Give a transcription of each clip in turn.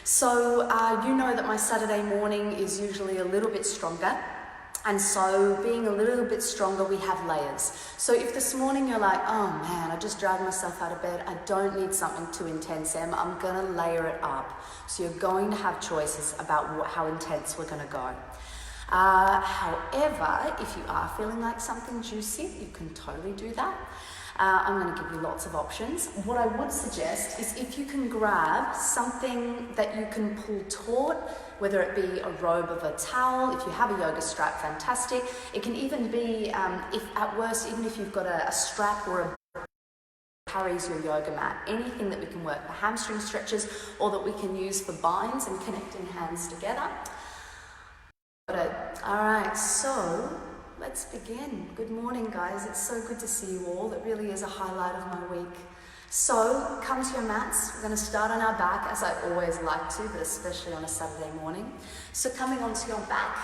So you know that my Saturday morning is usually a little bit stronger, and so being a little bit stronger, we have layers. So if this morning you're like, oh man, I just dragged myself out of bed, I don't need something too intense, Em, I'm gonna layer it up. So you're going to have choices about how intense we're gonna go. However, if you are feeling like something juicy, you can totally do that. I'm going to give you lots of options. What I would suggest is if you can grab something that you can pull taut, whether it be a robe of a towel, if you have a yoga strap, fantastic. It can even be, if at worst, even if you've got a strap or a carries your yoga mat, anything that we can work for hamstring stretches or that we can use for binds and connecting hands together. All right, so let's begin. Good morning, guys. It's so good to see you all. It really is a highlight of my week. So come to your mats. We're going to start on our back, as I always like to, but especially on a Saturday morning. So coming onto your back,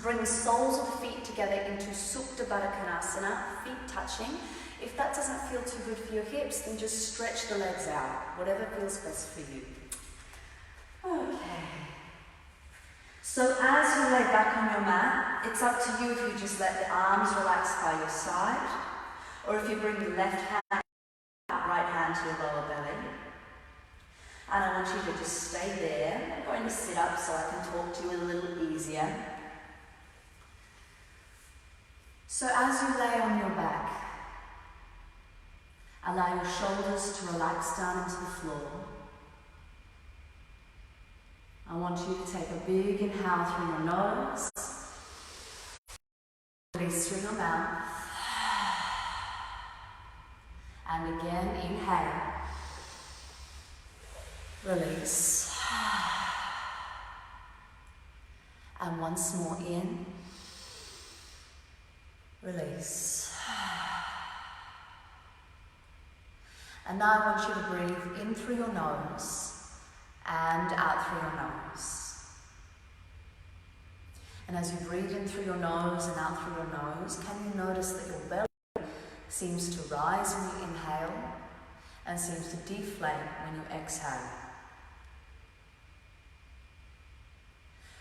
bring the soles of the feet together into Supta Baddha Konasana, feet touching. If that doesn't feel too good for your hips, then just stretch the legs out, whatever feels best for you. Okay. So as you lay back on your mat, it's up to you if you just let the arms relax by your side, or if you bring the left hand, right hand to your lower belly. And I want you to just stay there. I'm going to sit up so I can talk to you a little easier. So as you lay on your back, allow your shoulders to relax down into the floor. I want you to take a big inhale through your nose, release through your mouth, and again inhale, release, and once more in, release. And now I want you to breathe in through your nose and out through your nose. And as you breathe in through your nose and out through your nose, can you notice that your belly seems to rise when you inhale and seems to deflate when you exhale?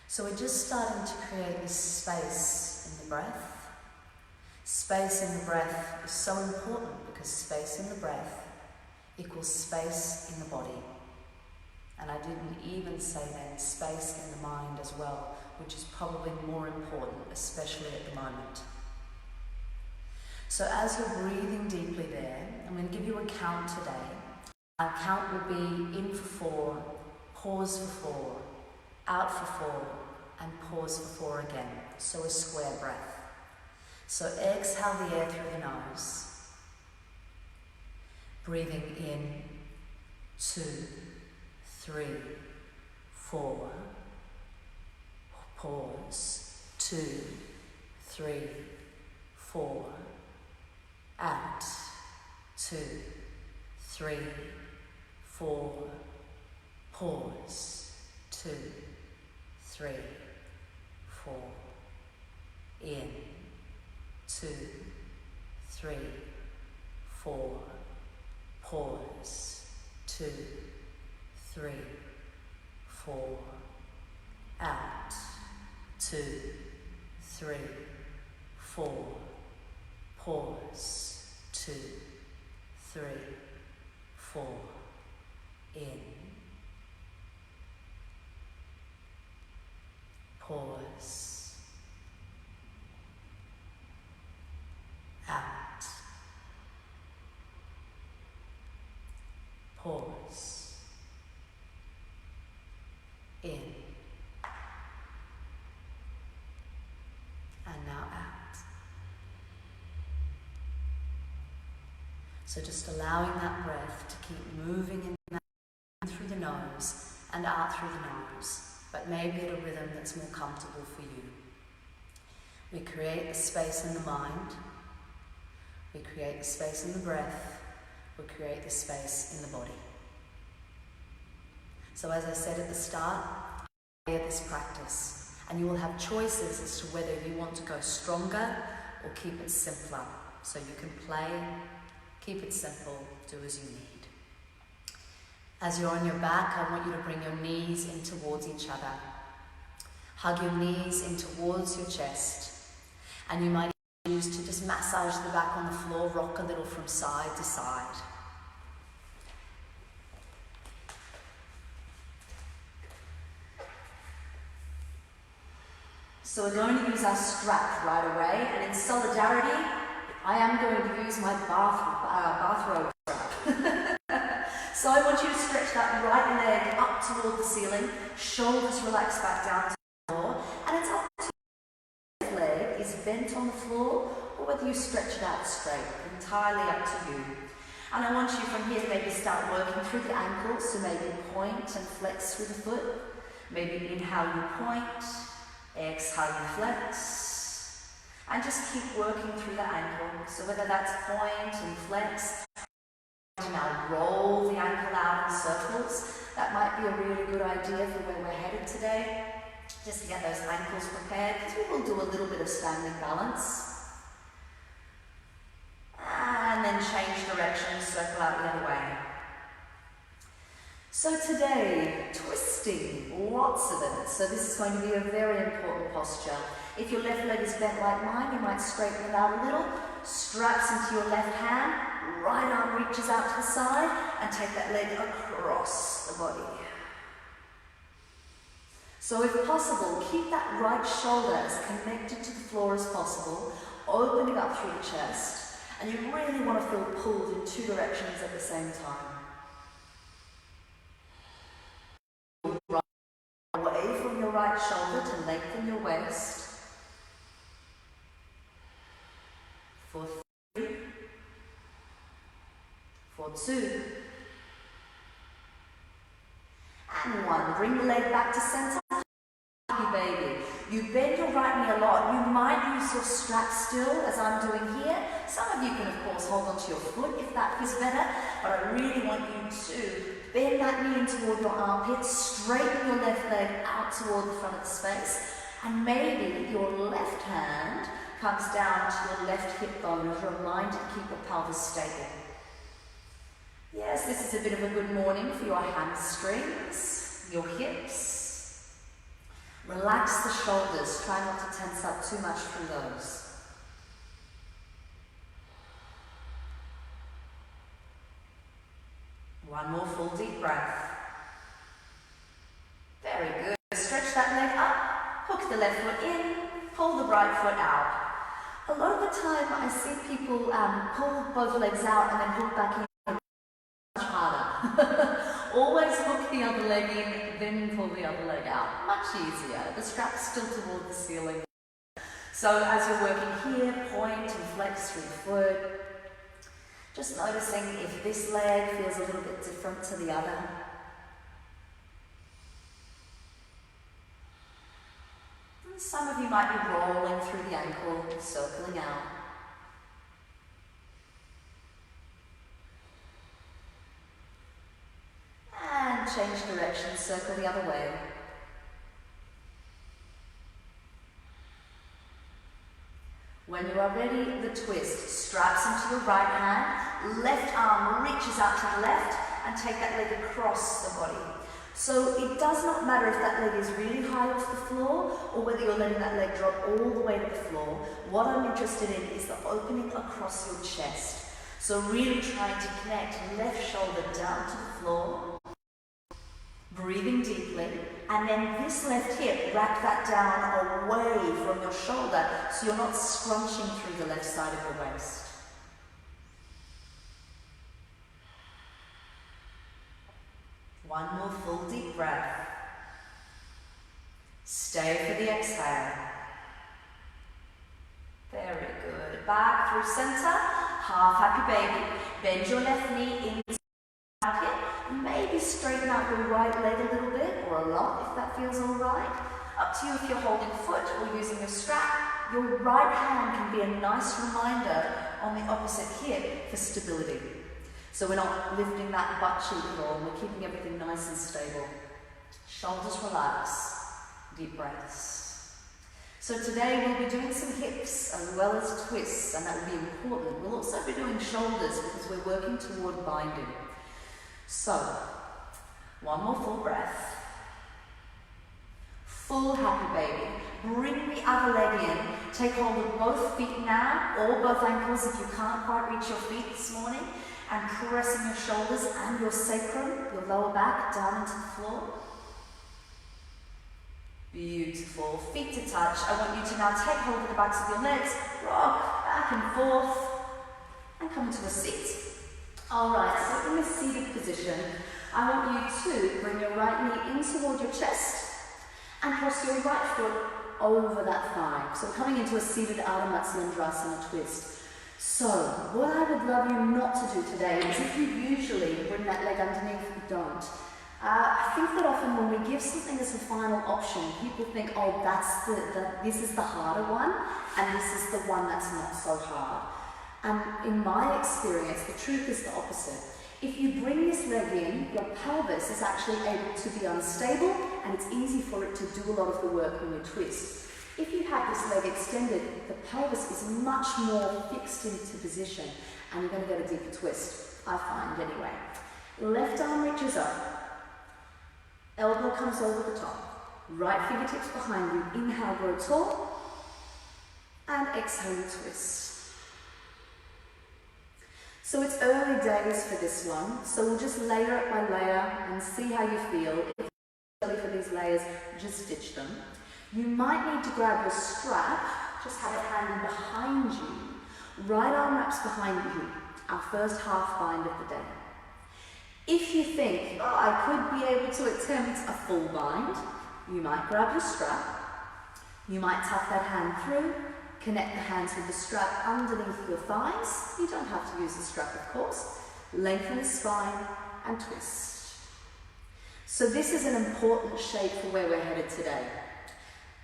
So we're just starting to create this space in the breath. Space in the breath is so important because space in the breath equals space in the body. And I didn't even say then space in the mind as well, which is probably more important, especially at the moment. So as you're breathing deeply there, I'm going to give you a count today. Our count will be in for 4, pause for 4, out for 4, and pause for 4 again. So a square breath. So exhale the air through the nose. Breathing in, 2, 3, 4, pause, 2, 3, 4, out, 2, 3, 4, pause, 2, 3, 4, in, 2, 3, 4, pause, 2, 3, 4, out, 2, 3, 4, pause, 2, 3, 4, in, pause, out, pause, in, and now out. So just allowing that breath to keep moving in through the nose and out through the nose, but maybe at a rhythm that's more comfortable for you. We create a space in the mind, we create a space in the breath, we create the space in the body. So as I said at the start, this practice, and you will have choices as to whether you want to go stronger or keep it simpler. So you can play, keep it simple, do as you need. As you're on your back, I want you to bring your knees in towards each other. Hug your knees in towards your chest. And you might use to just massage the back on the floor, rock a little from side to side. So we're going to use our strap right away, and in solidarity, I am going to use my bathrobe strap. So I want you to stretch that right leg up toward the ceiling, shoulders relax back down to the floor, and it's up to you. The leg is bent on the floor, or whether you stretch it out straight, entirely up to you. And I want you from here to maybe start working through the ankles, so maybe point and flex through the foot. Maybe inhale, you point. Exhale, you flex, and just keep working through the ankle. So whether that's point and flex, now roll the ankle out in circles. That might be a really good idea for where we're headed today, just to get those ankles prepared, because we will do a little bit of standing balance. And then change direction, circle out the other way. So today, twisting, lots of it. So this is going to be a very important posture. If your left leg is bent like mine, you might straighten it out a little, straps into your left hand, right arm reaches out to the side, and take that leg across the body. So if possible, keep that right shoulder as connected to the floor as possible, opening up through the chest, and you really want to feel pulled in two directions at the same time. Away from your right shoulder to lengthen your waist. For 3, for 2, and 1. Bring the leg back to center. Happy baby. You bend your right knee a lot. You might use your strap still, as I'm doing here. Some of you can, of course, hold onto your foot if that feels better, but I really want you to bend that knee in toward your armpit, straighten your left leg out toward the front of the space, and maybe your left hand comes down to your left hip bone as a reminder to keep your pelvis stable. Yes, this is a bit of a good morning for your hamstrings, your hips. Relax the shoulders, try not to tense up too much through those. One more full deep breath. Very good. Stretch that leg up, hook the left foot in, pull the right foot out. A lot of the time I see people pull both legs out and then hook back in much harder. Always hook the other leg in, then pull the other leg out. Much easier. The strap's still toward the ceiling. So as you're working here, point and flex through the foot. Just noticing if this leg feels a little bit different to the other. And some of you might be rolling through the ankle, circling out. And change direction, circle the other way. When you are ready, the twist. Straps into your right hand, left arm reaches out to the left, and take that leg across the body. So it does not matter if that leg is really high off the floor, or whether you're letting that leg drop all the way to the floor. What I'm interested in is the opening across your chest. So really trying to connect left shoulder down to the floor, breathing deeply, and then this left hip, wrap that down away from your shoulder so you're not scrunching through the left side of your waist. One more full deep breath. Stay for the exhale. Very good. Back through center, half happy baby. Bend your left knee into the hip. Maybe straighten out your right leg a little bit, or a lot if that feels all right. Up to you if you're holding foot or using your strap. Your right hand can be a nice reminder on the opposite hip for stability. So we're not lifting that butt cheek at all, we're keeping everything nice and stable. Shoulders relax, deep breaths. So today we'll be doing some hips as well as twists, and that will be important. We'll also be doing shoulders because we're working toward binding. So, One more full breath. Full happy baby. Bring the other leg in. Take hold of both feet now, or both ankles if you can't quite reach your feet this morning, and pressing your shoulders and your sacrum, your lower back, down into the floor. Beautiful. Feet to touch. I want you to now take hold of the backs of your legs, rock back and forth, and come into a seat. Alright, so in this seated position, I want you to bring your right knee in toward your chest and cross your right foot over that thigh. So coming into a seated Ardha Matsyendrasana twist. So what I would love you not to do today is, if you usually bring that leg underneath, you don't. I think that often when we give something as a final option, people think, oh, this is the harder one, and this is the one that's not so hard. And in my experience, the truth is the opposite. If you bring this leg in, your pelvis is actually able to be unstable, and it's easy for it to do a lot of the work when you twist. If you have this leg extended, the pelvis is much more fixed into position, and you're going to get a deeper twist, I find anyway. Left arm reaches up, elbow comes over the top, right fingertips behind you, inhale, grow tall, and exhale, twist. So it's early days for this one, so we'll just layer it by layer and see how you feel. If it's early for these layers, just stitch them. You might need to grab your strap, just have it hanging behind you. Right arm wraps behind you, our first half bind of the day. If you think, oh, I could be able to attempt a full bind, you might grab your strap, you might tuck that hand through, connect the hands with the strap underneath your thighs. You don't have to use the strap, of course. Lengthen the spine and twist. So this is an important shape for where we're headed today.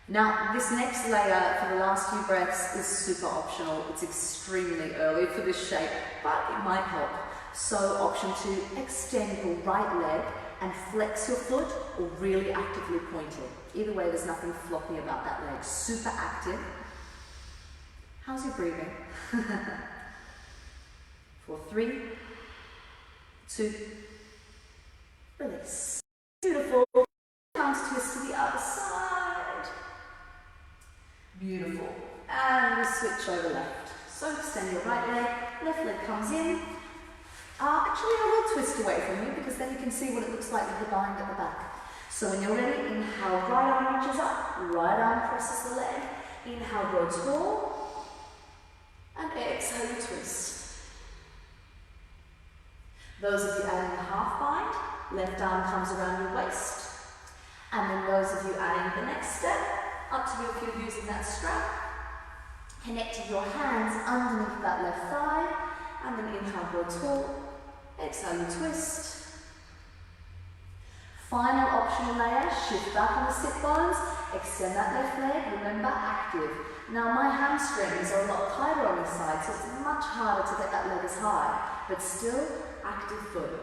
Now, this next layer for the last few breaths is super optional. It's extremely early for this shape, but it might help. So option 2, extend your right leg and flex your foot, or really actively point it. Either way, there's nothing floppy about that leg. Super active. How's your breathing? For 3, 2, release. Beautiful. Comes twist to the other side. Beautiful. And we switch over left. So extend your right leg, left leg comes in. Actually, I will twist away from you because then you can see what it looks like with the bind at the back. So when you're ready, inhale, right arm reaches up, right arm presses the leg. Inhale, grow tall. And exhale, twist. Those of you adding the half bind, left arm comes around your waist. And then those of you adding the next step, up to you if you're using that strap. Connect your hands underneath that left thigh, and then inhale, grow tall. Exhale, twist. Final optional layer, shift back on the sit bones, extend that left leg, remember active. Now my hamstrings are a lot tighter on this side, so it's much harder to get that leg as high, but still active foot.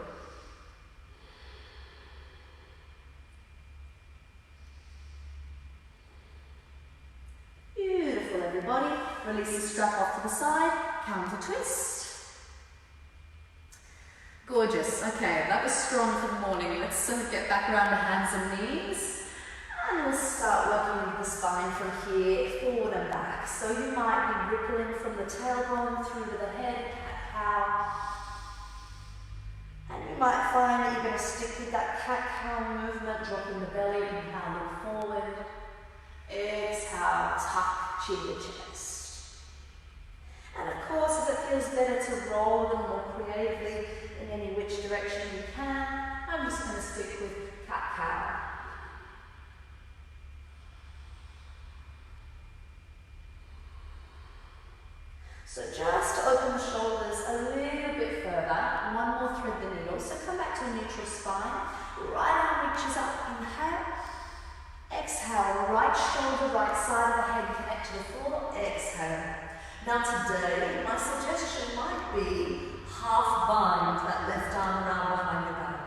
Beautiful, everybody. Release the strap off to the side, counter twist. Gorgeous. Okay, that was strong for the morning. Let's sort of get back around to hands and knees. And we'll start working with the spine from here, forward and back. So you might be rippling from the tailbone through to the head, cat-cow. And you might find that you're going to stick with that cat-cow movement, dropping the belly and pounding forward. Exhale, tuck chin to chest. And of course, if it feels better to roll them more creatively in any which direction you can, I'm just going to stick with cat-cow. So just to open the shoulders a little bit further, one more thread the needle. So come back to a neutral spine, right arm reaches up, inhale. Exhale, right shoulder, right side of the head connect to the floor, exhale. Now today, my suggestion might be half bind that left arm around behind your back.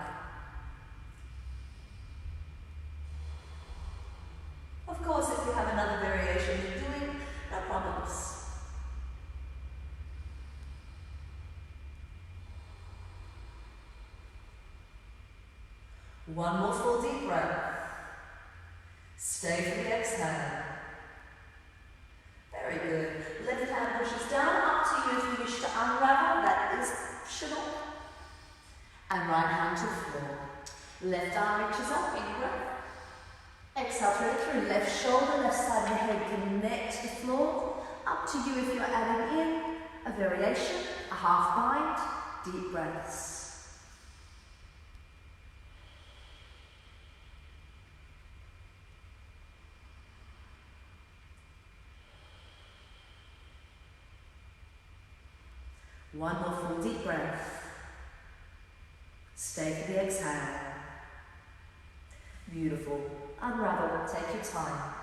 Of course, if you have another variation you're doing, no problems. One more full deep breath. Stay for the exhale. Very good. Left hand pushes down, up to you if you wish to unravel, that is optional. And right hand to the floor. Left arm reaches up, in breath. Exhale through, left shoulder, left side of the head connect to the floor. Up to you if you're adding in a variation, a half bind, deep breaths. One more full deep breath. Stay for the exhale. Beautiful. Unravel, take your time.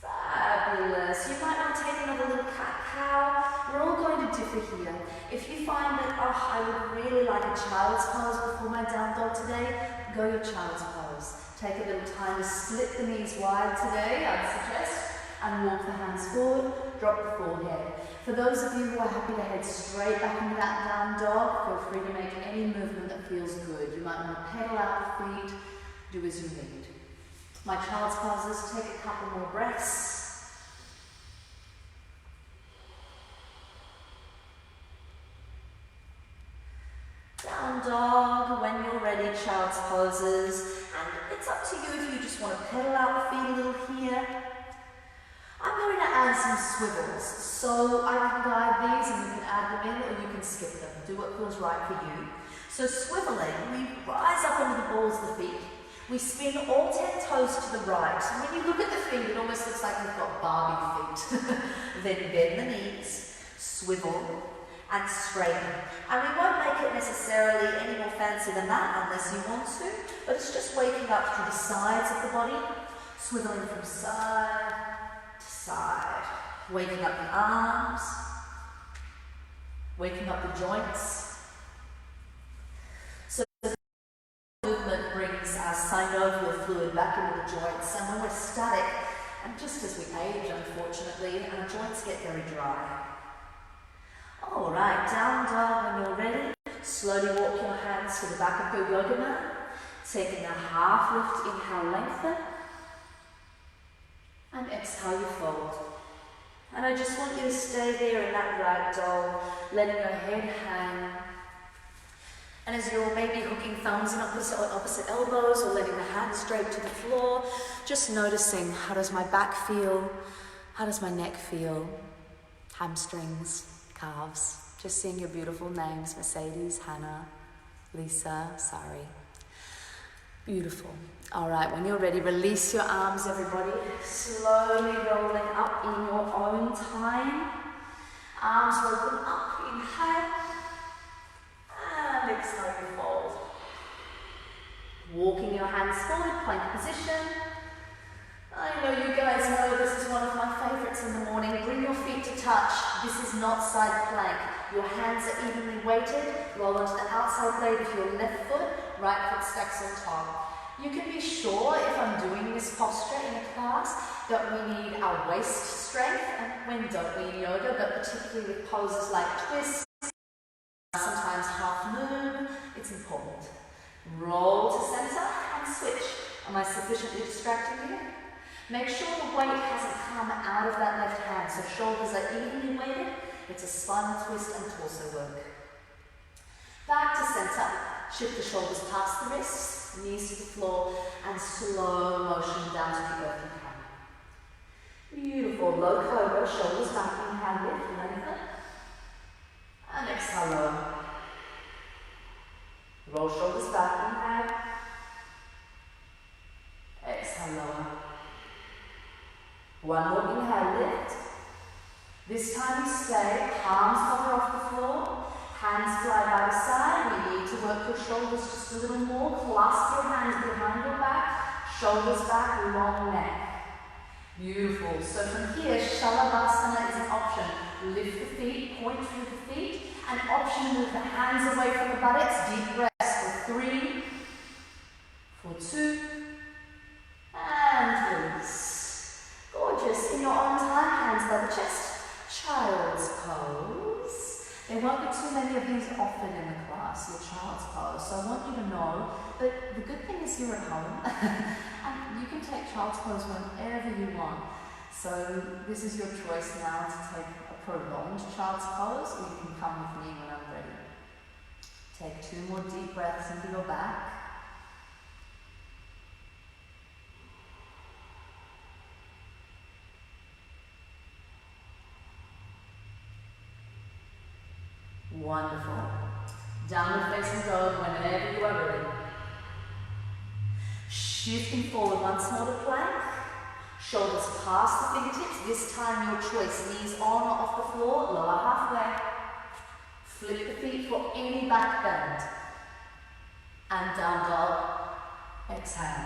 Fabulous. You might want to take another little cat-cow. We're all going to differ here. If you find that, I would really like a child's pose before my down dog today, go your child's pose. Take a little time to split the knees wide today, I'd suggest, and walk the hands forward, drop the forehead. For those of you who are happy to head straight back into that down dog, feel free to make any movement that feels good. You might want to pedal out the feet, do as you need. My child's poses, take a couple more breaths. Down dog, when you're ready, child's poses. And it's up to you if you just want to pedal out the feet a little here. I'm going to add some swivels, so I can guide these and you can add them in or you can skip them. Do what feels right for you. So swiveling, we rise up onto the balls of the feet. We spin all 10 toes to the right. And when you look at the feet, it almost looks like we've got Barbie feet. Then bend the knees, swivel, and straighten. And we won't make it necessarily any more fancy than that unless you want to, but it's just waking up through the sides of the body, swiveling from side, side, waking up the arms, waking up the joints. So the movement brings our synovial fluid back into the joints, and when we're static, and just as we age unfortunately, our joints get very dry. Alright, down dog when you're ready. Slowly walk your hands to the back of your yoga mat, taking a half lift, inhale, lengthen. And exhale, you fold. And I just want you to stay there in that right dog, letting your head hang. And as you're maybe hooking thumbs in opposite elbows or letting the hands straight to the floor, just noticing, how does my back feel? How does my neck feel? Hamstrings, calves. Just seeing your beautiful names, Mercedes, Hannah, Lisa, Sari. Beautiful. All right, when you're ready, release your arms, everybody. Slowly rolling up in your own time. Arms open up, inhale. And exhale, you fold. Walking your hands forward, plank position. I know you guys know this is one of my favorites in the morning. Bring your feet to touch. This is not side plank. Your hands are evenly weighted. Roll onto the outside blade of your left foot. Right foot stacks on top. You can be sure if I'm doing this posture in a class that we need our waist strength, and when don't we in yoga, but particularly with poses like twists, sometimes half moon, it's important. Roll to center and switch. Am I sufficiently distracting you? Make sure the weight hasn't come out of that left hand, so shoulders are evenly weighted. It's a spinal twist and torso work. Back to center. Shift the shoulders past the wrists, knees to the floor, and slow motion down to the earth and come. Beautiful. Low cobra, shoulders back, inhale, lift, lengthen. And exhale, low. Roll shoulders back, inhale. Exhale, lower. One more inhale, lift. This time you stay, palms hover off the floor, hands fly by the side. We need to work your shoulders just a little more. Clasp your hands behind your back, shoulders back, long neck. Beautiful. So from here, Shalabhasana is an option. Lift the feet, point through the feet, and option move the hands away from the buttocks. Deep breaths for 3, for 2, and release. Gorgeous. In your own time, hands by the chest. Child's pose. There won't be too many of these often in the class, your child's pose. So So I want you to know that the good thing is you're at home and you can take child's pose whenever you want. So this is your choice now to take a prolonged child's pose, or you can come with me when I'm ready. Take 2 more deep breaths into your back. Wonderful. Downward facing dog whenever you are ready. Shifting forward once more to plank. Shoulders past the fingertips. This time your choice. Knees on or off the floor. Lower halfway. Flip the feet for any back bend. And down dog. Exhale.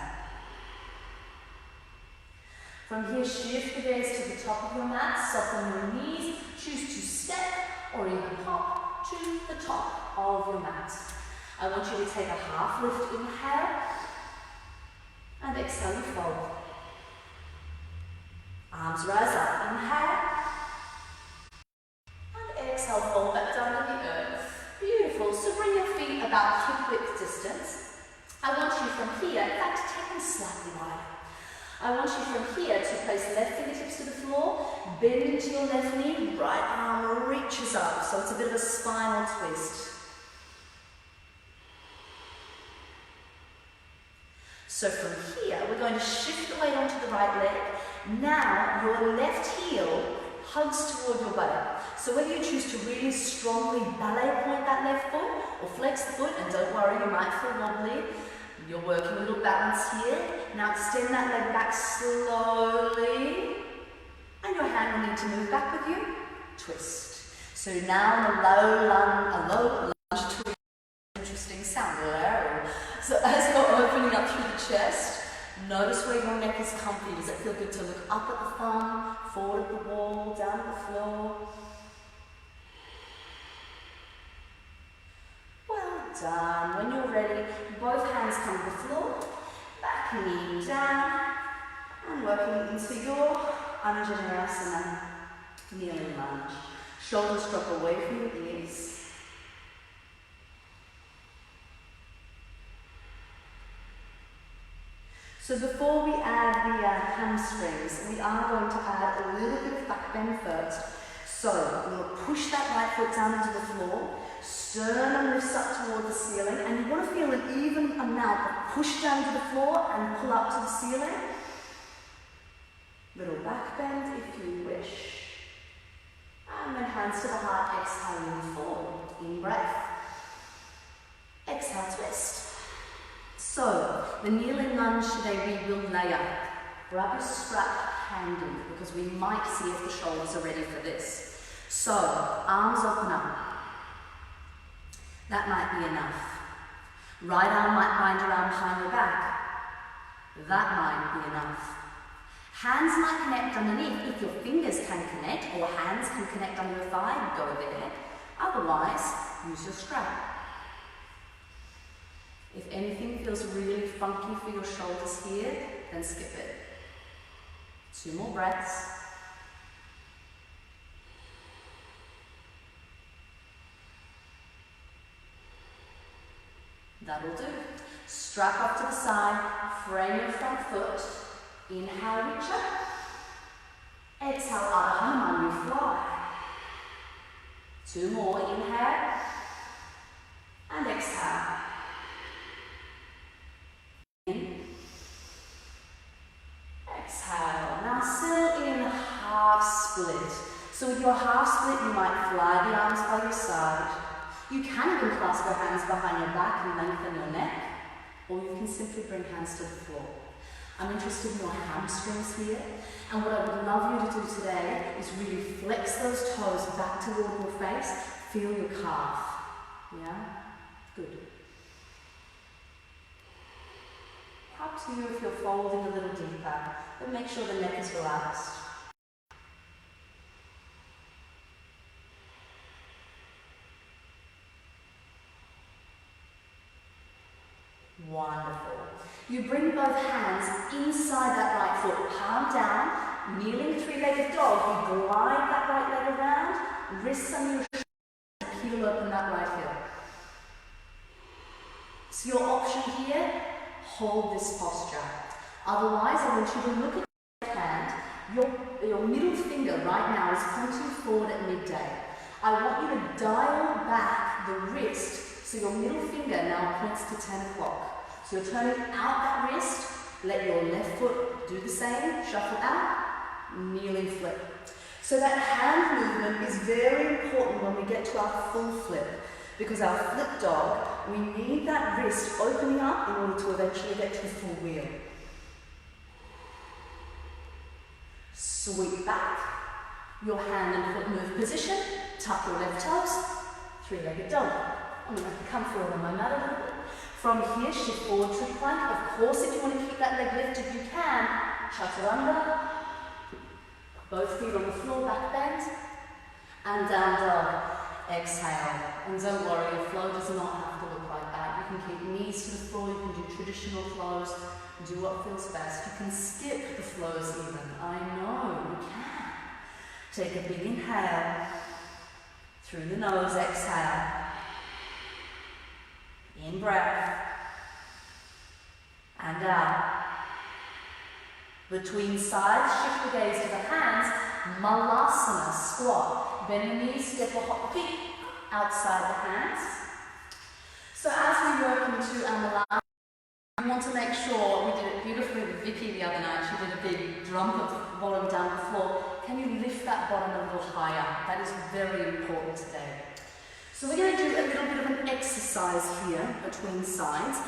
From here, shift the gaze to the top of your mat. Soften your knees. Choose to step or even hop to the top of your mat. I want you to take a half lift inhale and exhale you fold. Arms rise up, inhale and exhale, fold back down to the earth. Beautiful, so bring your feet about hip width distance. I want you from here, in fact take them slightly wider. I want you from here to place left fingertips to the floor, bend into your left knee, right arm reaches up, so it's a bit of a spinal twist. So from here, we're going to shift the weight onto the right leg. Now, your left heel hugs toward your butt. So whether you choose to really strongly ballet point that left foot, or flex the foot, and don't worry, you might feel wobbly, you're working a little balance here. Now extend that leg back slowly. And your hand will need to move back with you. Twist. So now a low lunge twist. Interesting sound. So as you're opening up through the chest, notice where your neck is comfy. Does it feel good to look up at the thumb, forward at the wall, down at the floor? Done. When you're ready, both hands come to the floor, back knee down, and working into your Anjaneyasana, kneeling lunge. Shoulders drop away from your ears. So before we add the hamstrings, we are going to add a little bit of back bend first. So we're going to push that right foot down into the floor. Sternum lifts up toward the ceiling, and you want to feel an even amount of push down to the floor and pull up to the ceiling. Little back bend if you wish. And then hands to the heart, exhaling forward. In breath. Exhale, twist. So, the kneeling lunge today we will layer. Grab your strap handy, because we might see if the shoulders are ready for this. So, arms open up. That might be enough. Right arm might bind around behind your back. That might be enough. Hands might connect underneath. If your fingers can connect, or hands can connect under your thigh, go there. Otherwise, use your strap. If anything feels really funky for your shoulders here, then skip it. 2 more breaths. That'll do. Strap up to the side, frame your front foot. Inhale, reach up. Exhale, Adho Hanuman, you fly. 2 more, inhale. And exhale. In. Exhale. Now still in half split. So with your half split, you might fly the arms by your side. You can even clasp your hands behind your back and lengthen your neck, or you can simply bring hands to the floor. I'm interested in your hamstrings here, and what I would love you to do today is really flex those toes back toward your face. Feel your calf. Yeah? Good. Up to you if you're folding a little deeper, but make sure the neck is relaxed. Wonderful. You bring both hands inside that right foot, palm down, kneeling 3-legged dog. You glide that right leg around, wrists under your shoulders, and peel open that right heel. So your option here, hold this posture. Otherwise, I want you to look at your hand. Your middle finger right now is pointing forward at midday. I want you to dial back the wrist so your middle finger now points to 10 o'clock. So you're turning out that wrist, let your left foot do the same, shuffle out, kneeling flip. So that hand movement is very important when we get to our full flip, because our flip dog, we need that wrist opening up in order to eventually get to the full wheel. Sweep back, your hand and foot move position, tuck your left toes, three-legged dog. I'm going to come forward on my mat a little bit. From here, shift forward to plank. Of course, if you want to keep that leg lifted, you can. Chaturanga. Both feet on the floor, back bend. And down dog. Exhale. And don't worry, your flow does not have to look like that. You can keep knees to the floor, you can do traditional flows, do what feels best. You can skip the flows even. I know, you can. Take a big inhale. Through the nose, exhale. In breath. And out. Between sides, shift the gaze to the hands. Malasana, squat. Bend the knees, step or hop the feet outside the hands. So as we work into Malasana, we want to make sure, we did it beautifully with Vicky the other night, she did a big drum of the bottom down the floor. Can you lift that bottom a little higher? That is very important today. So we're going to do a little bit of an exercise here between sides,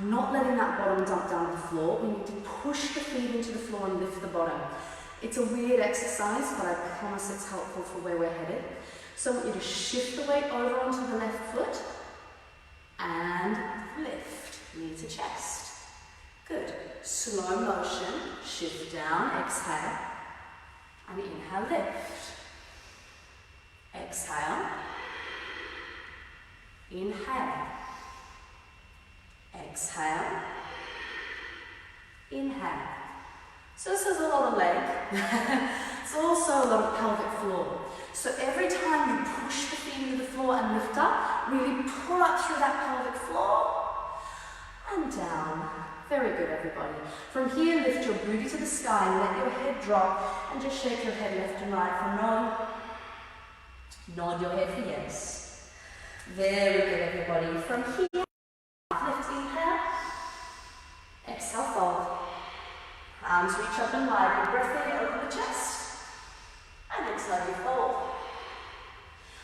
not letting that bottom dump down to the floor. We need to push the feet into the floor and lift the bottom. It's a weird exercise, but I promise it's helpful for where we're headed. So I want you to shift the weight over onto the left foot and lift, knee to chest. Good. Slow motion, shift down, exhale, and inhale, lift. Exhale. Inhale. Exhale. Inhale. So this is a lot of leg. It's also a lot of pelvic floor. So every time you push the feet into the floor and lift up, really pull up through that pelvic floor and down. Very good, everybody. From here, lift your booty to the sky, let your head drop, and just shake your head left and right for no. Nod your head for yes. Very good, everybody. From here, lift, inhale. Exhale, fold. Arms reach up and wide. Big breath in, open the chest. And exhale, you fold.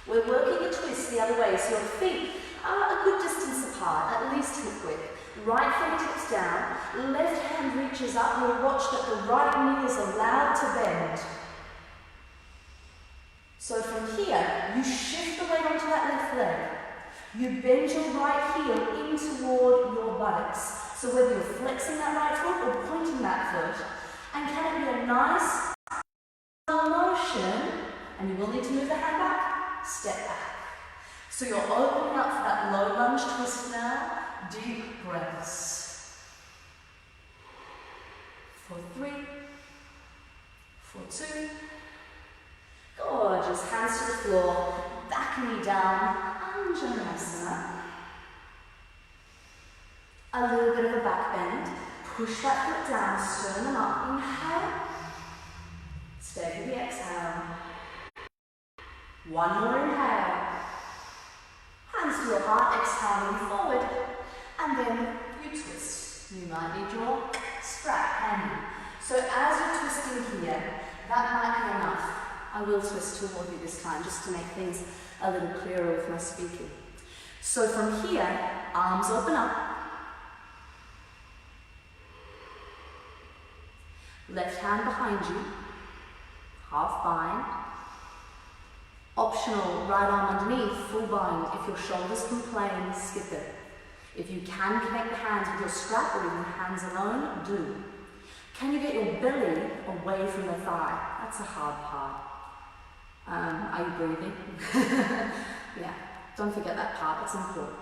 We're working a twist the other way, so your feet are a good distance apart, at least hip width. Right fingertips down, left hand reaches up. You'll watch that the right knee is allowed to bend. So from here, you shift the weight onto that left leg. You bend your right heel in toward your buttocks. So whether you're flexing that right foot or pointing that foot, and can it be a nice motion, and you will need to move the hand back, step back. So you're opening up for that low lunge twist now. Deep breaths. For 3, for 2. Gorgeous. Hands to the floor, back knee down, Anjaneyasana. A little bit of a back bend. Push that foot down, sternum up. Inhale. Stay with the exhale. One more inhale. Hands to your heart, exhale, move forward. And then you twist. You might need your strap handy. So as you're twisting here, that might be enough. I will twist toward you this time just to make things a little clearer with my speaking. So from here, arms open up. Left hand behind you. Half bind. Optional, right arm underneath, full bind. If your shoulders complain, skip it. If you can connect the hands with your strap or even hands alone, do. Can you get your belly away from the thigh? That's a hard part. Are you breathing? Yeah, don't forget that part, it's important.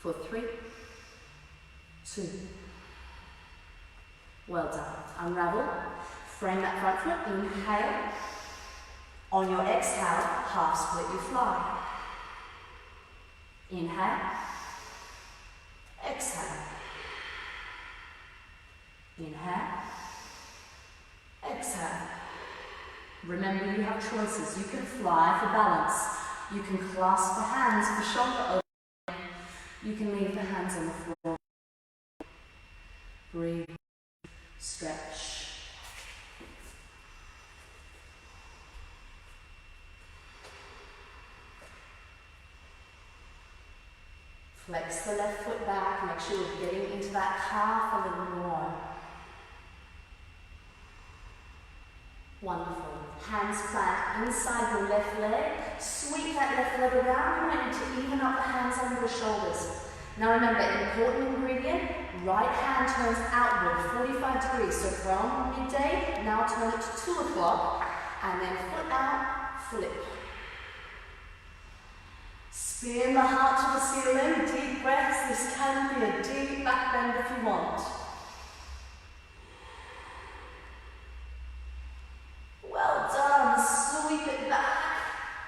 For 3, 2. Well done. Unravel. Frame that front foot. Inhale. On your exhale, half split, you fly. Inhale. exhale. Inhale, exhale. Remember, you have choices. You can fly for balance. You can clasp the hands for shoulder opening. You can leave the hands on the floor. Breathe, stretch. Flex the left foot back, make sure you're getting into that calf a little more. Wonderful. Hands plant inside your left leg. Sweep that left leg around. You might need to even up the hands under the shoulders. Now remember, important ingredient, right hand turns outward, 45 degrees. So from midday, now turn it to 2 o'clock, and then foot out, flip. Spin the heart to the ceiling, deep breaths. This can be a deep back bend if you want. Well done, sweep it back.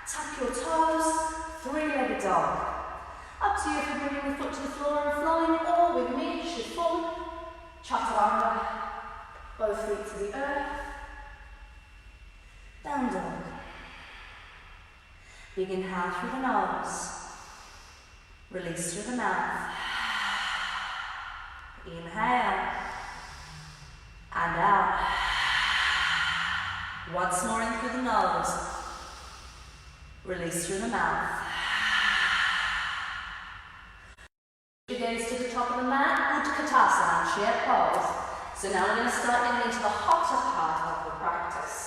Tuck your toes, three-legged dog. Up to you if you're bringing the foot to the floor and flowing, or with me, shift forward. Chaturanga, both feet to the earth. Down dog. Big inhale through the nose. Release through the mouth. Inhale. And out. Once more in through the nose. Release through the mouth. Your gaze to the top of the mat. Utkatasana, chair pose. So now we're going to start getting into the hotter part of the practice.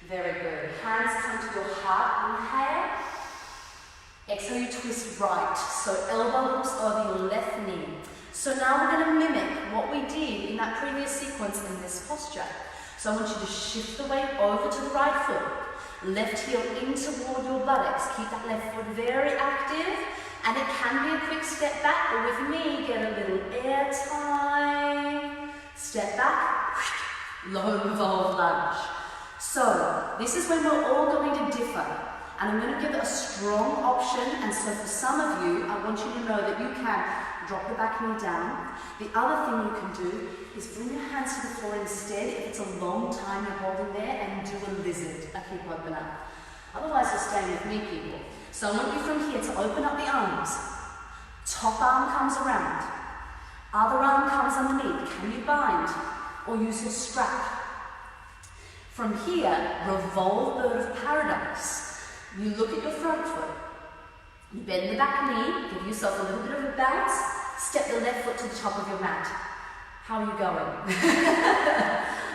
Very good. Hands come to your heart. Inhale. Exhale, you twist right. So elbow hooks over your left knee. So now we're going to mimic what we did in that previous sequence in this posture. So I want you to shift the weight over to the right foot. Left heel in toward your buttocks. Keep that left foot very active. And it can be a quick step back, but with me, get a little air time. Step back. Low revolve lunge. So this is when we're all going to differ. And I'm going to give it a strong option, and so for some of you, I want you to know that you can drop the back knee down. The other thing you can do is bring your hands to the floor instead, if it's a long time you're holding there, and do a lizard, a hip opener. Otherwise you're staying with me, people. So I want you from here to open up the arms. Top arm comes around. Other arm comes underneath. Can you bind? Or use your strap? From here, revolve bird of paradise. You look at your front foot, you bend the back knee, give yourself a little bit of a bounce, step the left foot to the top of your mat. How are you going?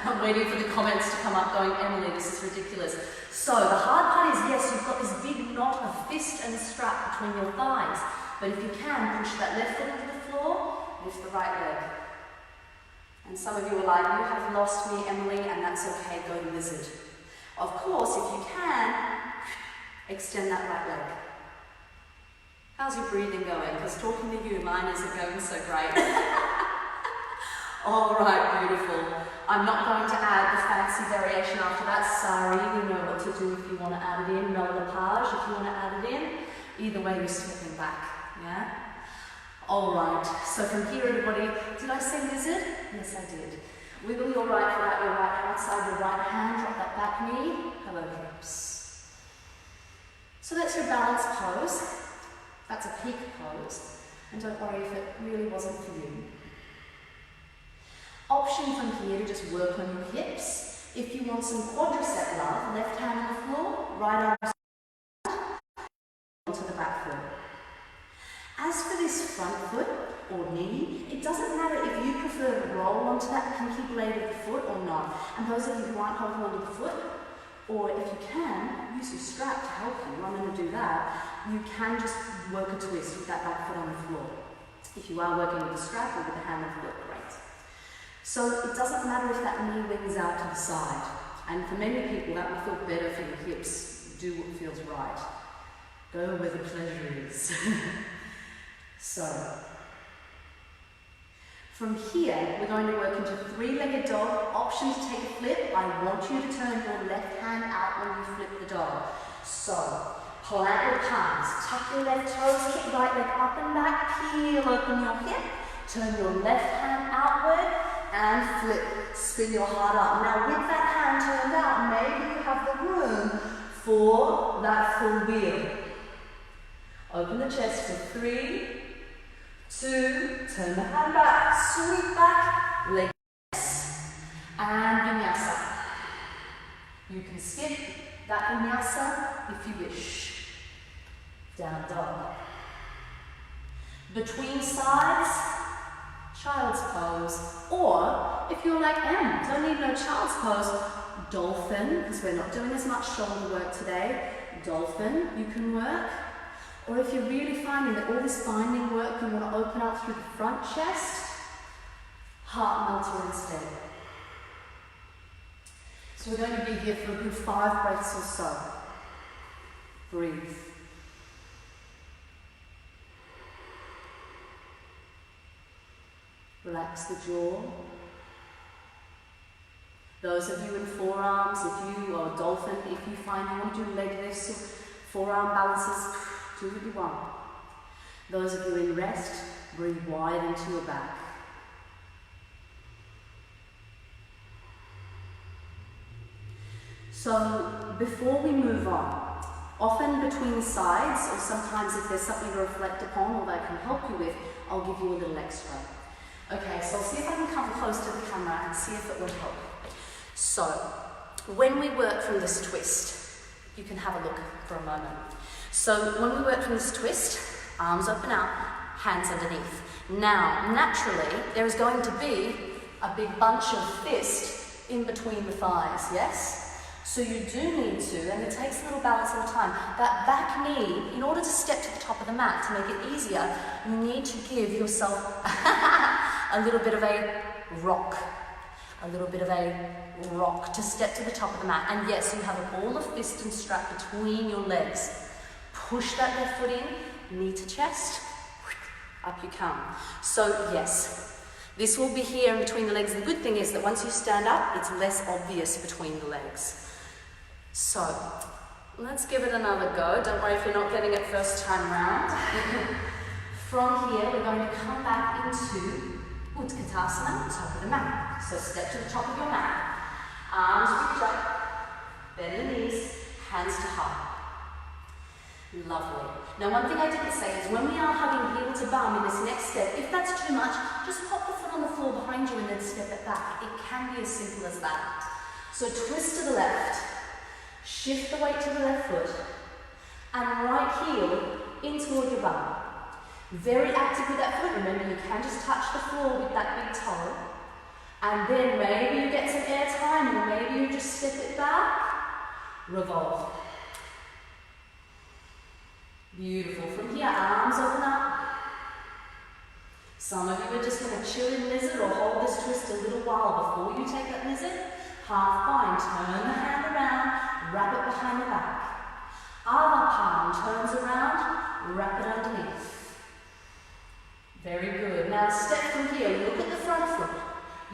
I'm waiting for the comments to come up going, Emily, this is ridiculous. So the hard part is, yes, you've got this big knot of fist and strap between your thighs, but if you can, push that left foot into the floor, lift the right leg. And some of you are like, you have lost me, Emily, and that's okay, go to lizard. Of course, if you can, extend that right leg. How's your breathing going? Because talking to you, mine isn't going so great. All right, beautiful. I'm not going to add the fancy variation after that. Sorry, you know what to do if you want to add it in. No lapage if you want to add it in. Either way, you're stepping back, yeah? All right, so from here, everybody, did I say lizard? Yes, I did. Wiggle your right foot out your right outside your right hand, drop that back knee. Hello, hips. So that's your balance pose. That's a peak pose. And don't worry if it really wasn't for you. Option from here to just work on your hips. If you want some quadricep love, left hand on the floor, right arm onto the back foot. As for this front foot or knee, it doesn't matter if you prefer to roll onto that pinky blade of the foot or not. And those of you who aren't holding onto the foot, or if you can, use your strap to help you. I'm going to do that. You can just work a twist with that back foot on the floor. If you are working with a strap or with the hand on the foot, great. So it doesn't matter if that knee wings out to the side. And for many people, that will feel better for your hips. Do what feels right. Go where the pleasure is. So, from here, we're going to work into three-legged dog. Option to take a flip. I want you to turn your left hand out when you flip the dog. So, Plant your palms, tuck your left toes, kick right leg up and back, peel open your hip, turn your left hand outward and flip, spin your heart up. Now with that hand turned out, maybe you have the room for that full wheel. Open the chest for 3, 2, turn the hand back, sweep back, leg and vinyasa. You can skip that vinyasa if you wish. Down dog. Between sides, child's pose. Or if you're like don't need no child's pose, dolphin, because we're not doing as much shoulder work today. Dolphin, you can work. Or if you're really finding that all this binding work you want to open up through the front chest, heart melter instead. So we're going to be here for a good 5 breaths or so. Breathe. Relax the jaw. Those of you in forearms, if you are a dolphin, if you find you want to do leg lifts or forearm balances, do what you want. Those of you in rest, breathe wide into your back. So before we move on, often between sides, or sometimes if there's something to reflect upon or that I can help you with, I'll give you a little extra. Okay, so I'll see if I can come close to the camera and see if it will help. So, when we work from this twist, you can have a look for a moment. So when we work from this twist, arms open out, hands underneath. Now, naturally, there is going to be a big bunch of fist in between the thighs, yes? So you do need to, and it takes a little balance all the time, that back knee, in order to step to the top of the mat, to make it easier, you need to give yourself a little bit of a rock. A little bit of a rock to step to the top of the mat. And yes, you have a ball of fist and strap between your legs. Push that left foot in, knee to chest, up you come. So yes, this will be here in between the legs. The good thing is that once you stand up, it's less obvious between the legs. So, let's give it another go. Don't worry if you're not getting it first time round. From here, we're going to come back into Utkatasana, top of the mat. So step to the top of your mat. Arms reach up, bend the knees, hands to heart. Lovely. Now one thing I didn't say is when we are having heel to bum in this next step, if that's too much, just pop the foot on the floor behind you and then step it back. It can be as simple as that. So twist to the left, shift the weight to the left foot, and right heel in toward your bum. Very active with that foot. Remember, you can just touch the floor with that big toe. And then maybe you get some air time, or maybe you just step it back. Revolve. Beautiful. From here, arms open up. Some of you are just going to chill in lizard or hold this twist a little while before you take that lizard. Half bind. Turn the hand around, wrap it behind the back. Other palm turns around, wrap it underneath. Very good. Now step from here, look at the front foot.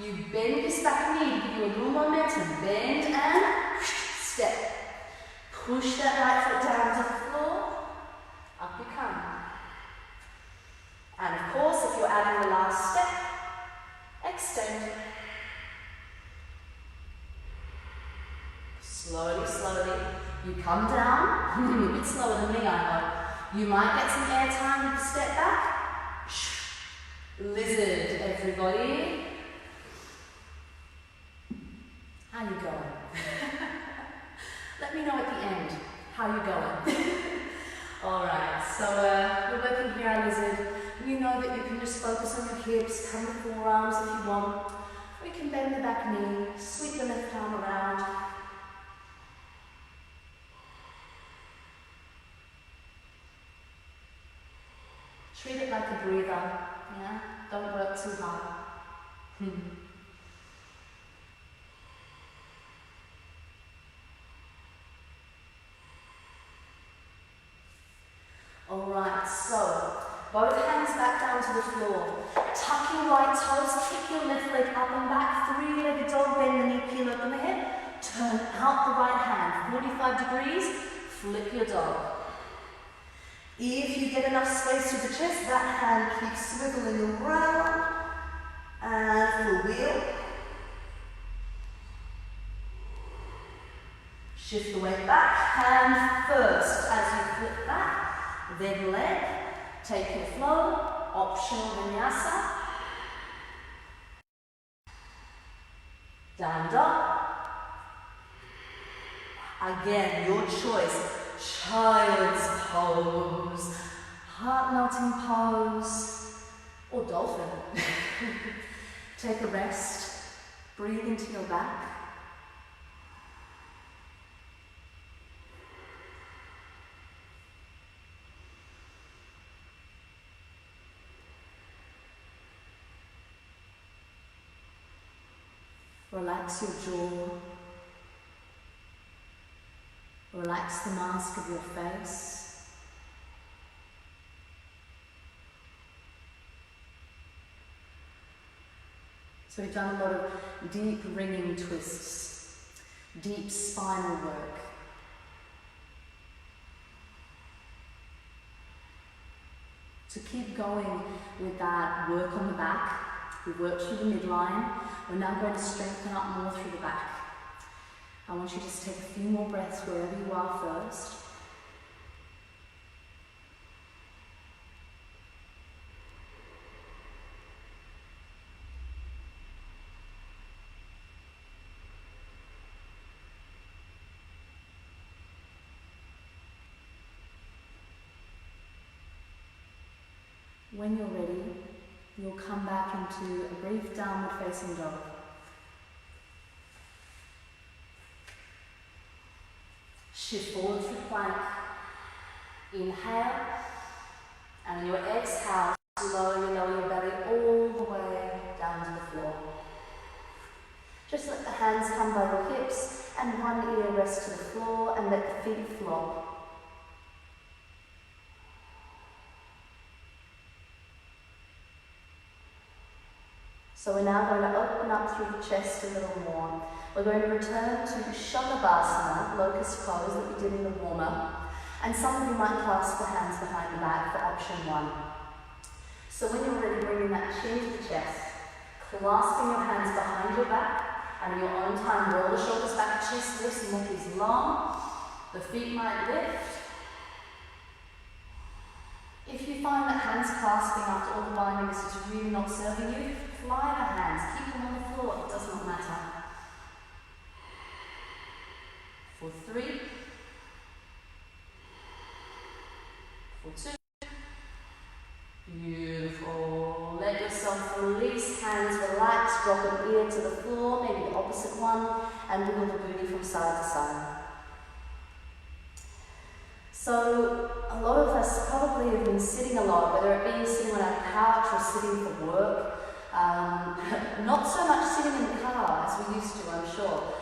You bend this back knee, give you a little momentum. Bend and step. Push that right foot down to the floor. Up you come. And of course, if you're adding the last step, extend. Slowly, slowly. You come down. A bit slower than me, I hope. You might get some air time with the step back. Lizard, everybody. How you going? Let me know at the end how you going. Alright, so we're working here our lizard. You know that you can just focus on your hips, come the forearms if you want. We can bend the back knee, sweep the left arm around. Treat it like a breather, yeah? Don't work too hard. Alright, so both hands back down to the floor. Tuck your right toes, kick your left leg up and back, 3-legged dog, bend the knee, peel open the hip. Turn out the right hand, 45 degrees, flip your dog. If you get enough space to the chest, that hand keeps swiveling around. And full wheel. Shift the weight back, hand first as you flip back, then leg. Take your flow, optional vinyasa. Down dog. Again, your choice. Child's pose, heart-melting pose, or dolphin. Take a rest, breathe into your back. Relax your jaw. Relax the mask of your face. So we've done a lot of deep ringing twists, deep spinal work. So keep going with that work on the back. We've worked through the midline. We're now going to strengthen up more through the back. I want you to just take a few more breaths wherever you are first. When you're ready, you'll come back into a brief downward facing dog. Shift forward through plank. Inhale, and on your exhale, slowly lower your belly all the way down to the floor. Just let the hands come by your hips and one ear rest to the floor and let the feet flop. So we're now going to open up through the chest a little more. We're going to return to Shalabhasana, locust pose that we did in the warm-up. And some of you might clasp the hands behind the back for option 1. So when you're ready, bringing that chin to the chest, clasping your hands behind your back, and in your own time, roll the shoulders back, chest lifts, neck is long, the feet might lift. If you find that hands clasping after all the binding is really not serving you, fly the hands, keep them on the floor, it does not matter. For 3, for 2, beautiful. Let yourself release, hands relax, drop an ear to the floor, maybe the opposite one, and wiggle the booty from side to side. So a lot of us probably have been sitting a lot, whether it be sitting on our couch or sitting for work. Not so much sitting in the car as we used to, I'm sure.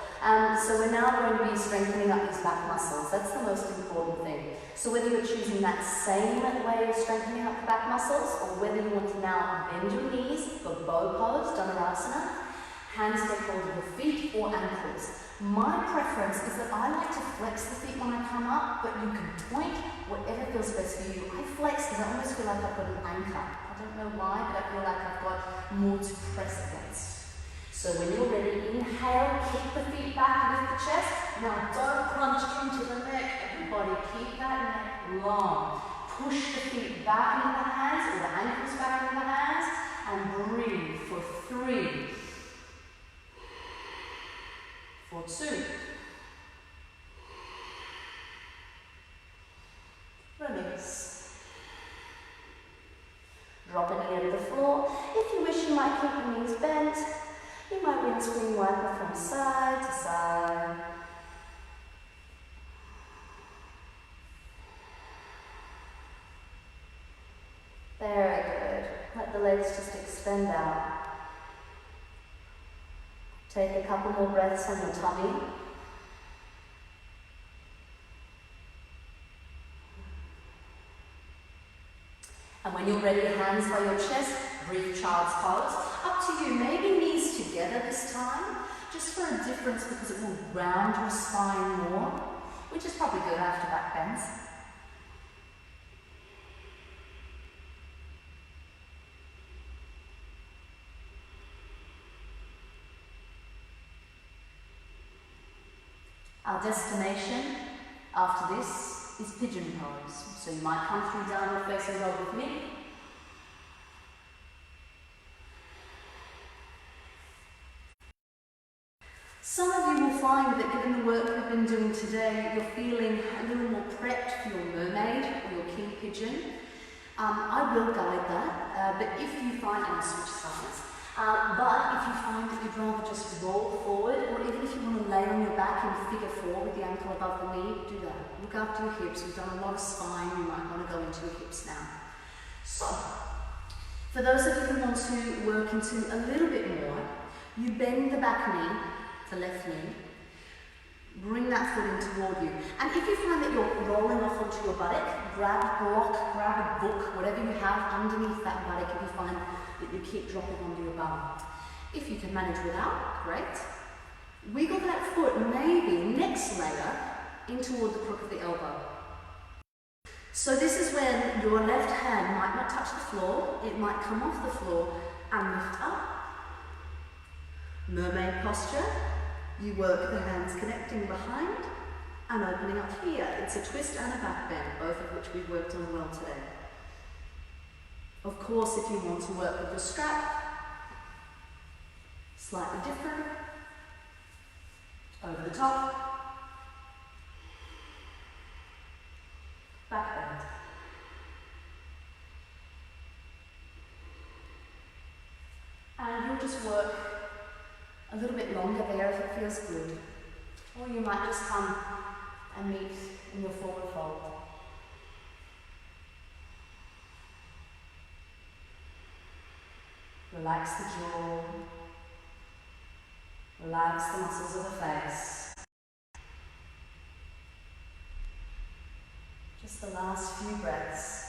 So we're now going to be strengthening up these back muscles. That's the most important thing. So whether you're choosing that same way of strengthening up the back muscles, or whether you want to now bend your knees for bow pose, Dhanurasana, hands take hold of your feet or ankles. My preference is that I like to flex the feet when I come up, but you can point whatever feels best for you. I flex because I almost feel like I've got an anchor. I don't know why, but I feel like I've got more to press against. So when you're ready, inhale, kick the feet back, lift the chest. Now don't crunch into the neck. Everybody keep that neck long. Push the feet back into the hands, or the ankles back into the hands, and breathe for 3, for 2. Release. Drop an ear to the floor. If you wish, you might keep the knees bent. You might windscreen wiper from side to side. Very good. Let the legs just extend out. Take a couple more breaths on your tummy. And when you're ready, hands by your chest, brief child's pose. Up to you, maybe knees together this time, just for a difference because it will round your spine more, which is probably good after back bends. Our destination after this is pigeon pose. So you might come through downward facing dog with me. Some of you will find that given the work we've been doing today, you're feeling a little more prepped for your mermaid or your king pigeon. I will guide that, but if you find, and I'll switch sides, but if you find that you'd rather just roll forward, or even if you want to lay on your back in figure 4 with the ankle above the knee, do that. Look after your hips. We've done a lot of spine. You might want to go into your hips now. So, for those of you who want to work into a little bit more, you bend the back knee, the left knee, bring that foot in toward you. And if you find that you're rolling off onto your buttock, grab a block, grab a book, whatever you have underneath that buttock if you find that you keep dropping onto your bum. If you can manage without, great. Wiggle that foot, maybe next layer, in toward the crook of the elbow. So this is when your left hand might not touch the floor, it might come off the floor and lift up. Mermaid posture. You work the hands connecting behind and opening up here. It's a twist and a back bend, both of which we've worked on well today. Of course, if you want to work with your strap, slightly different, over the top, back bend. And you'll just work a little bit longer there if it feels good. Or you might just come and meet in your forward fold. Relax the jaw. Relax the muscles of the face. Just the last few breaths.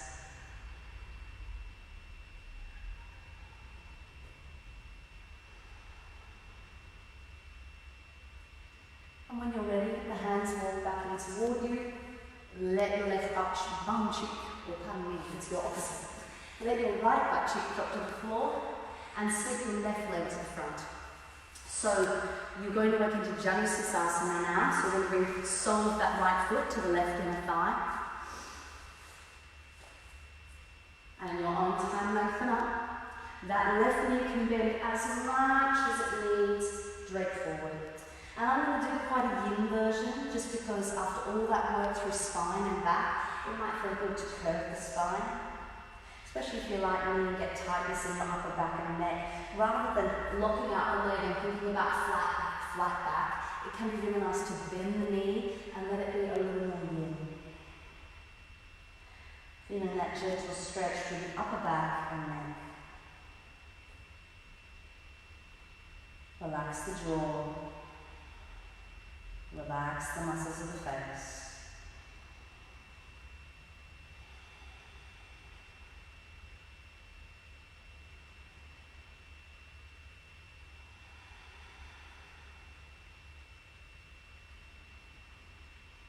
And when you're ready, the hands walk back in toward you. Let your left bum cheek, or pardon me, it's your opposite. Let your right butt cheek drop to the floor and sweep your left leg to the front. So you're going to work into Janu Sirsasana now. So we're going to bring the sole of that right foot to the left inner thigh. And your own time, lengthen up. That left knee can bend as much as it needs, drape forward. And I'm going to do quite a yin version, just because after all that work through spine and back, it might feel good to curve the spine. Especially if you're like me and get tightness in the upper back and neck. Rather than locking out the leg and thinking about flat back, it can be really nice to bend the knee and let it be a little more yin. Feeling that gentle stretch through the upper back and neck. Relax the jaw. Relax the muscles of the face.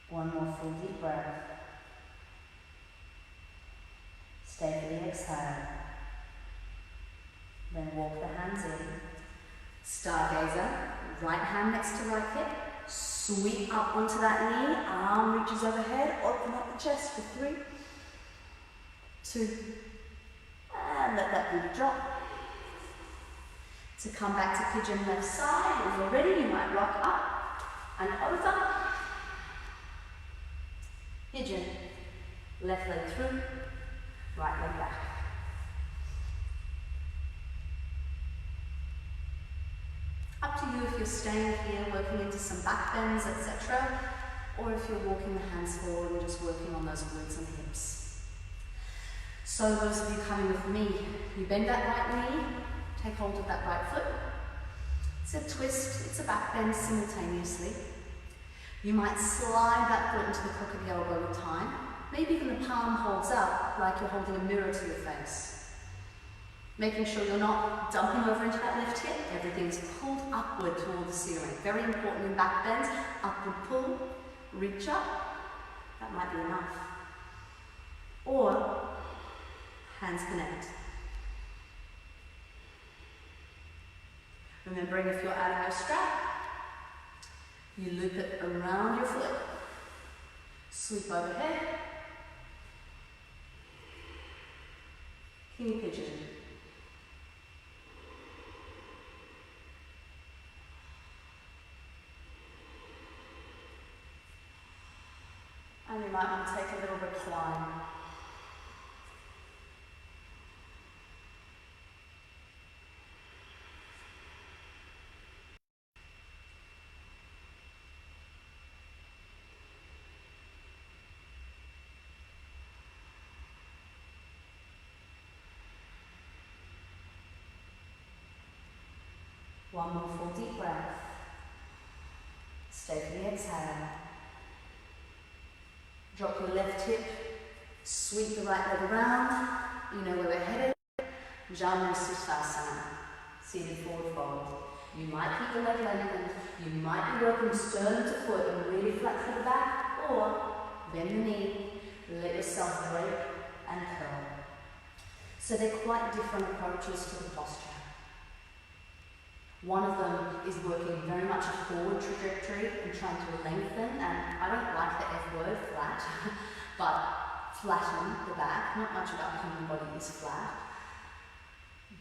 One more full deep breath. Stay for the exhale. Then walk the hands in. Stargazer, right hand next to right hip. Sweep up onto that knee, arm reaches overhead, open up the chest for 3, 2, and let that booty drop. To come back to pigeon left side, when you're ready, you might rock up and over. Pigeon, left leg through, right leg back. Up to you if you're staying here, working into some back bends, etc. Or if you're walking the hands forward and just working on those glutes and hips. So those of you coming with me, you bend that right knee, take hold of that right foot. It's a twist, it's a back bend simultaneously. You might slide that foot into the crook of the elbow with time. Maybe even the palm holds up like you're holding a mirror to your face. Making sure you're not dumping over into that left hip. Everything's pulled upward toward the ceiling. Very important in back bends. Upward pull, reach up. That might be enough. Or hands connect. Remembering if you're adding a strap, You loop it around your foot, sweep overhead, kidney pigeon. And you might want to take a little recline. One more full deep breath. Stay for the exhale. Drop your left hip, sweep the right leg around. You know where we're headed. Janu Sirsasana, seated forward fold. You might keep the leg lengthened. You might be working sternum to foot and really flat through the back, or bend the knee, let yourself break and curl. So they're quite different approaches to the posture. One of them is working very much a forward trajectory and trying to lengthen, and I don't like the F word, flat, but flatten the back. Not much about the human body is flat.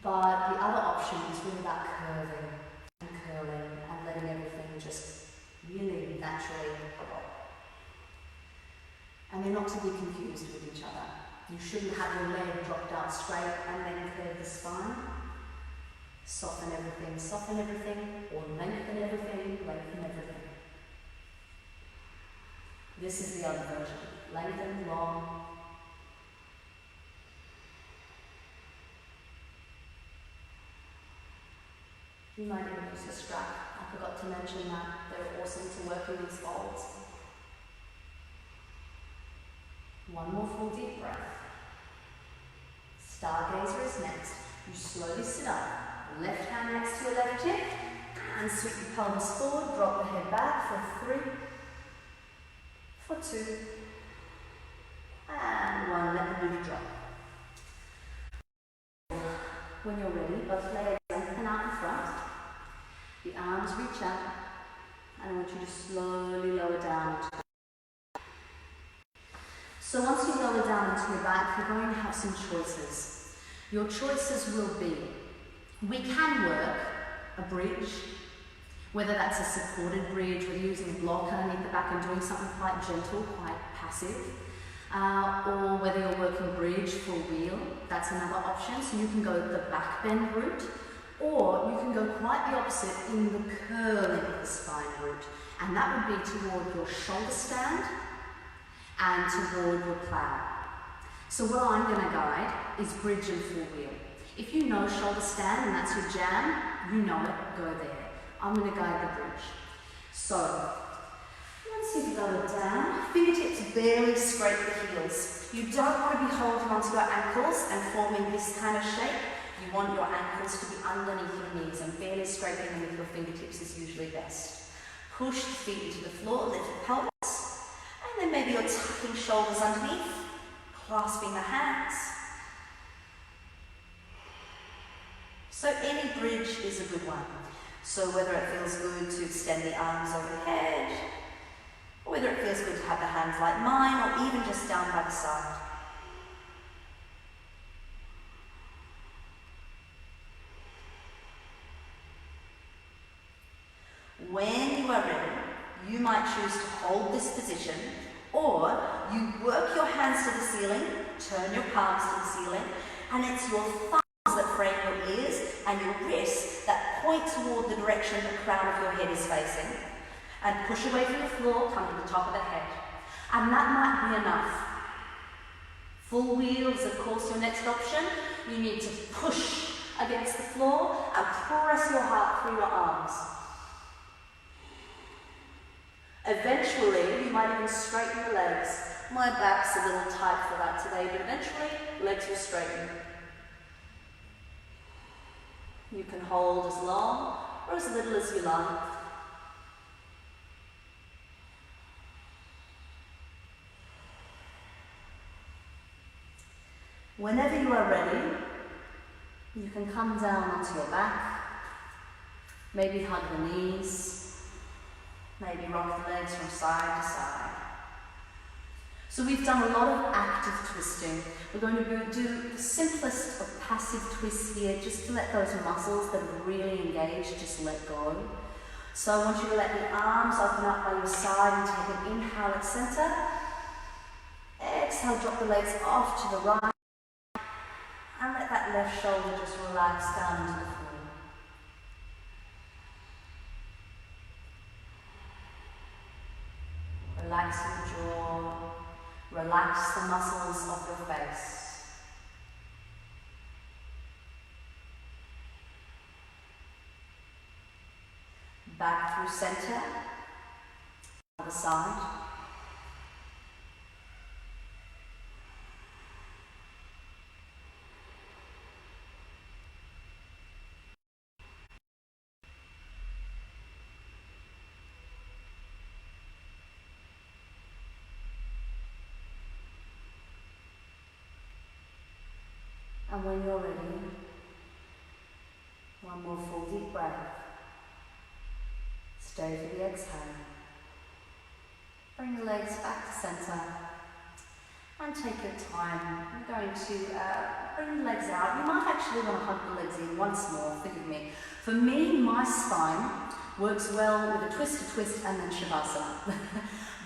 But the other option is really about curving and curling and letting everything just really naturally roll. And they're not to be confused with each other. You shouldn't have your leg dropped out straight and then curve the spine. Soften everything, or lengthen everything. This is the other version. Lengthen, long. You might even use a strap. I forgot to mention that. They're awesome to work in these folds. One more full deep breath. Stargazer is next. You slowly sit up. Left hand next to your left hip, and sweep the pelvis forward, drop the head back for 3, for 2, and 1, let the booty drop. When you're ready, both legs lengthen out in front, the arms reach out, and I want you to slowly lower down into the back. So once you lower down into your back, you're going to have some choices. Your choices will be, we can work a bridge, whether that's a supported bridge, whether you're using a block underneath the back and doing something quite gentle, quite passive, or whether you're working bridge full wheel, that's another option. So you can go the back bend route, or you can go quite the opposite in the curling of the spine route, and that would be toward your shoulder stand and toward your plow. So what I'm going to guide is bridge and full wheel. If you know shoulder stand and that's your jam, you know it, go there. I'm going to guide the bridge. So, once you've lowered down, fingertips barely scrape the heels. You don't want to be holding onto your ankles and forming this kind of shape. You want your ankles to be underneath your knees, and barely scraping them with your fingertips is usually best. Push the feet into the floor, lift the pelvis, and then maybe you're tucking shoulders underneath, clasping the hands. So any bridge is a good one. So whether it feels good to extend the arms overhead, or whether it feels good to have the hands like mine, or even just down by the side. When you are ready, you might choose to hold this position, or you work your hands to the ceiling, turn your palms to the ceiling, and it's your thumbs that frame your ears and your wrists that point toward the direction the crown of your head is facing. And push away from the floor, come to the top of the head. And that might be enough. Full wheel is of course your next option. You need to push against the floor and press your heart through your arms. Eventually, you might even straighten the legs. My back's a little tight for that today, but eventually, legs will straighten. You can hold as long or as little as you like. Whenever you are ready, you can come down onto your back, maybe hug the knees, Maybe rock the legs from side to side. So we've done a lot of active twisting. We're going to do the simplest of passive twists here, just to let those muscles that are really engaged just let go. So I want you to let the arms open up by your side and take an inhale at center. Exhale, drop the legs off to the right. And let that left shoulder just relax down into the floor. Relax your jaw. Relax the muscles of your face. Back through center. Other side. And when you're ready, one more full deep breath. Stay for the exhale. Bring the legs back to center. And take your time. I'm going to bring the legs out. You might actually want to hug the legs in once more, forgive me. For me, my spine works well with a twist and then Shavasana.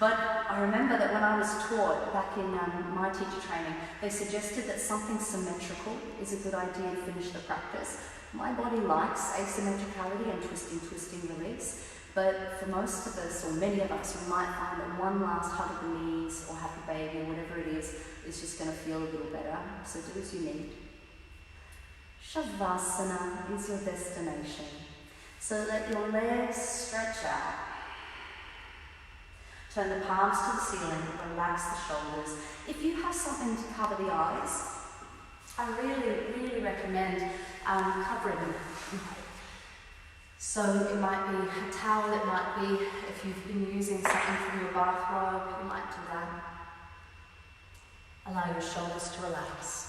But I remember that when I was taught back in my teacher training, they suggested that something symmetrical is a good idea to finish the practice. My body likes asymmetricality and twisting, release. But for most of us, or many of us, we might find that one last hug of the knees or happy baby or whatever it is just going to feel a little better. So do as you need. Shavasana is your destination. So let your legs stretch out. Turn the palms to the ceiling, relax the shoulders. If you have something to cover the eyes, I really recommend covering them. So it might be a towel, it might be, if you've been using something from your bathrobe, you might do that. Allow your shoulders to relax.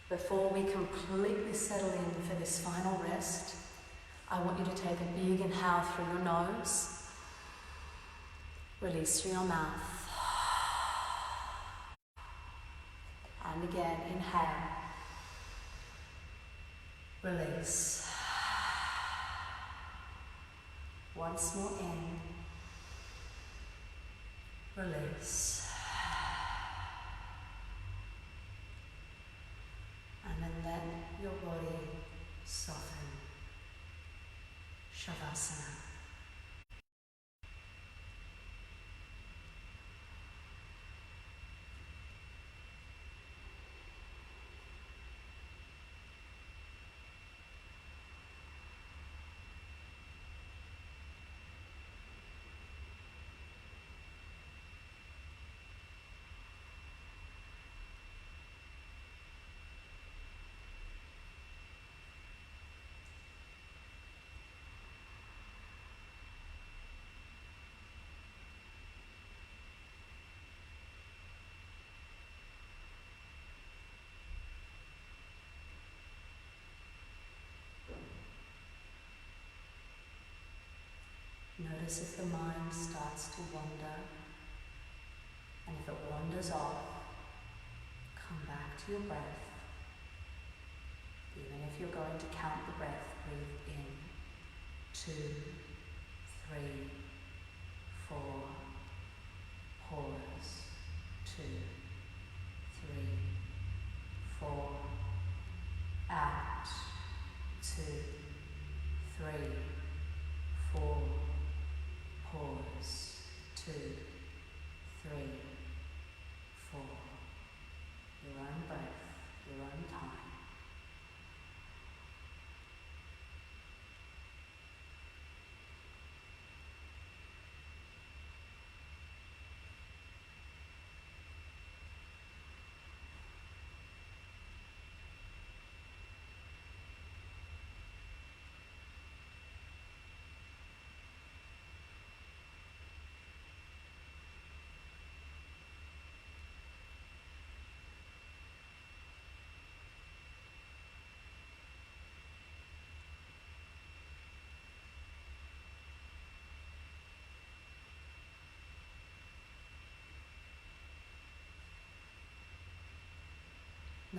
Before we completely settle in for this final rest, I want you to take a big inhale through your nose, release through your mouth, and again, inhale, release, once more in, release. And then let your body soften. Shavasana. Notice if the mind starts to wander, and if it wanders off, come back to your breath. Even if you're going to count the breath, breathe in, 2, 3, 4, pause, 2, 3, 4, out, 2, 3, 4, pause, 2, 3, 4, your own breath, your own time.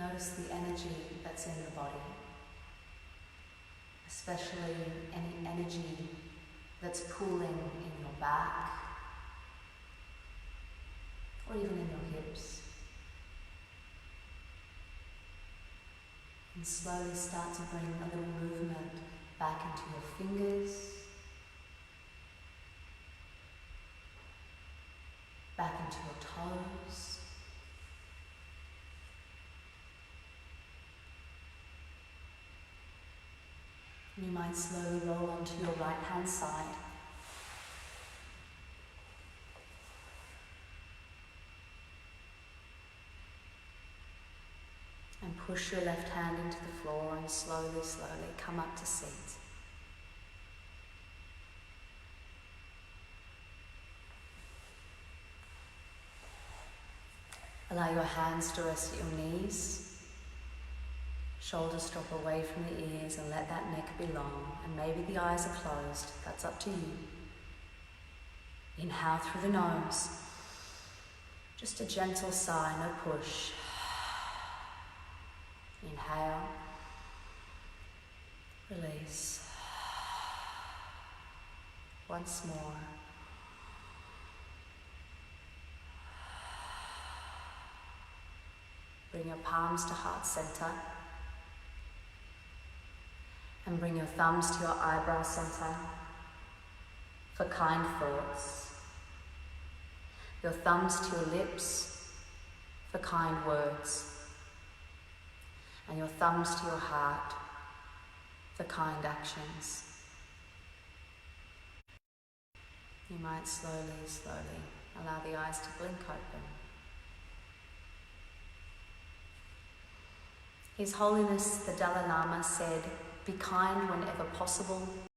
Notice the energy that's in the body, especially any energy that's pulling in your back or even in your hips. And slowly start to bring a little movement back into your fingers, back into your toes. You might slowly roll onto your right hand side. And push your left hand into the floor and slowly, slowly come up to seat. Allow your hands to rest at your knees. Shoulders drop away from the ears and let that neck be long. And maybe the eyes are closed. That's up to you. Inhale through the nose. Just a gentle sigh, no push. Inhale. Release. Once more. Bring your palms to heart center. And bring your thumbs to your eyebrow center for kind thoughts. Your thumbs to your lips for kind words. And your thumbs to your heart for kind actions. You might slowly, slowly allow the eyes to blink open. His Holiness the Dalai Lama said, "Be kind whenever possible,